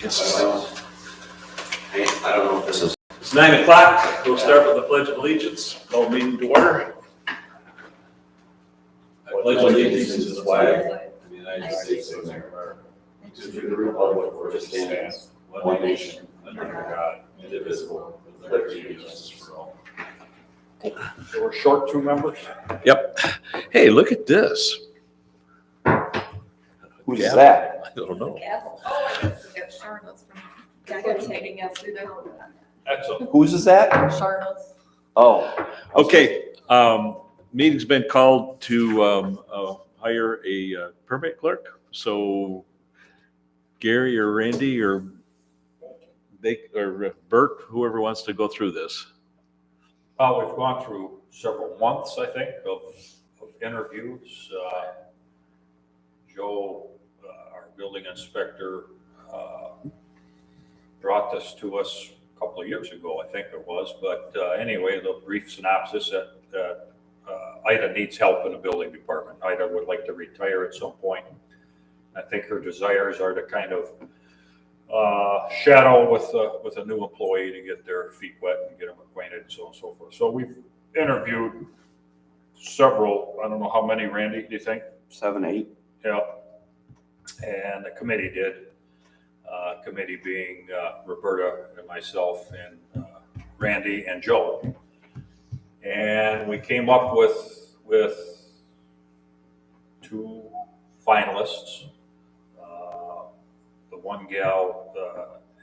I don't know if this is. It's 9 o'clock. We'll start with the Pledge of Allegiance. Call meeting to order. I pledge allegiance to the flag of the United States of America, and to the republic for which it stands, one nation, under God, indivisible, with liberty and justice for all. So we're short 2 members? Yep. Hey, look at this. Who's that? I don't know. Gavel. Oh, I guess we got Charlotte's from taking us through their. Excellent. Whose is that? Charlotte's. Oh. Okay, meeting's been called to hire a permit clerk. So Gary or Randy or Bert, whoever wants to go through this. We've gone through several months, I think, of interviews. Joe, our building inspector, brought this to us a couple of years ago, I think it was. But anyway, the brief synopsis that Ida needs help in the building department. Ida would like to retire at some point. I think her desires are to kind of shadow with a new employee to get their feet wet and get them acquainted and so on and so forth. So we've interviewed several, I don't know how many, Randy, do you think? 7, 8. Yeah. And the committee did. Committee being Roberta and myself and Randy and Joe. And we came up with 2 finalists. The one gal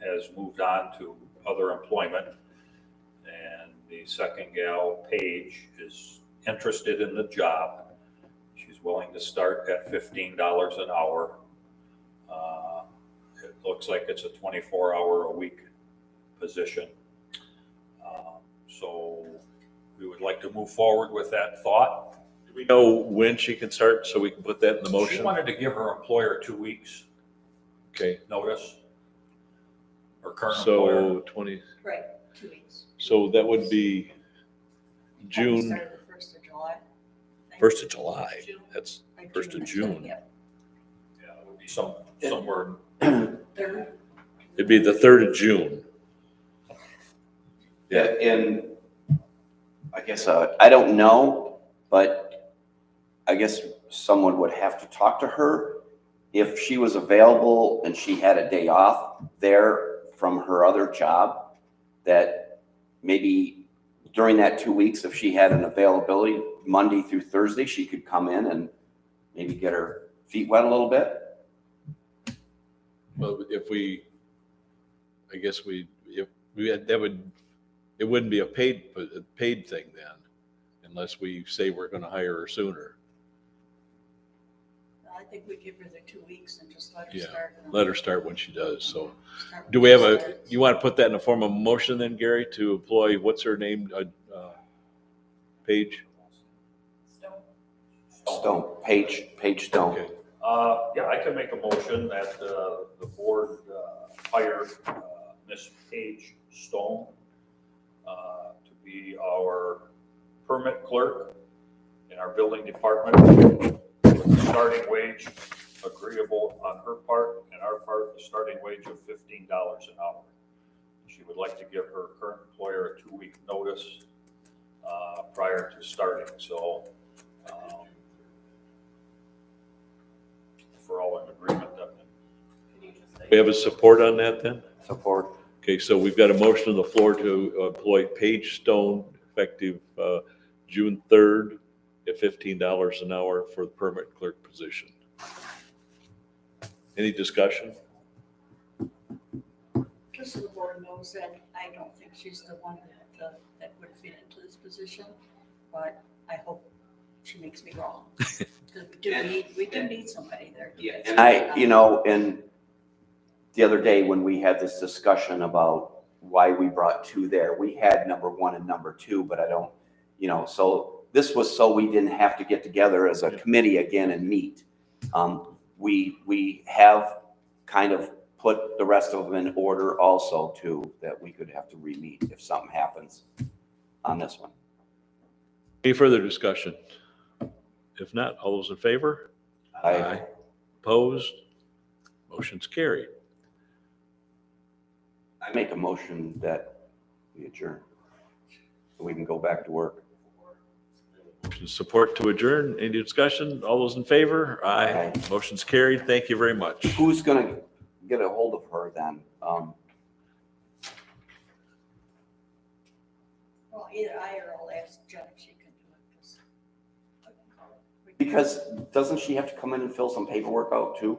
has moved on to other employment, and the second gal, Paige, is interested in the job. She's willing to start at $15 an hour. It looks like it's a 24-hour-a-week position. So we would like to move forward with that thought. Do we know when she can start so we can put that in the She motion? wanted to give her employer 2 weeks Okay, notice. Her current employer. so 20, Right, 2 weeks. so that would be June, Started the 1st of July. 1st of July. June. That's Like 1st of June. Yep. Yeah, it would be somewhere. Third. It'd be the 3rd of June. Yeah, and I guess, I don't know, but I guess someone would have to talk to her. If she was available and she had a day off there from her other job, that maybe during that 2 weeks, if she had an availability Monday through Thursday, she could come in and maybe get her feet wet a little bit. Well, if we, I guess if we had, it wouldn't be a paid thing then, unless we say we're gonna hire her sooner. I think we give her the 2 weeks and just let her Yeah, start. let her start when she does, so. Start when Do we she have starts. you want to put that in the form of a motion then, Gary, to employ, what's her name, Paige? Stone, Paige Stone. Okay. Yeah, I can make a motion that the board hire Miss Paige Stone to be our permit clerk in our building department, with the starting wage agreeable on her part and our part, the starting wage of $15 an hour. She would like to give her current employer a 2-week notice prior to starting. So if we're all in agreement, then We have a support on that then? Support. Okay, so we've got a motion on the floor to employ Paige Stone effective June 3rd at $15 an hour for the permit clerk position. Any discussion? Just so the board knows that I don't think she's the one that would fit into this position, but I hope she makes me wrong. 'Cause we do need somebody there. to Yeah, get and I, something you done. know, and the other day when we had this discussion about why we brought 2 there, we had number 1 and number 2, but I don't, so this was so we didn't have to get together as a committee again and meet. We have kind of put the rest of them in order also too, that we could have to re-meet if something happens on this one. Any further discussion? If not, all those in favor? Aye. Opposed? Motion's carried. I make a motion that we adjourn. We can go back to work. Support to adjourn. Any discussion? All those in favor? Aye. Aye. Motion's carried. Thank you very much. Who's gonna get a hold of her then? Well, either I or I'll ask Jen if she can do it. Because doesn't she have to come in and fill some paperwork out too?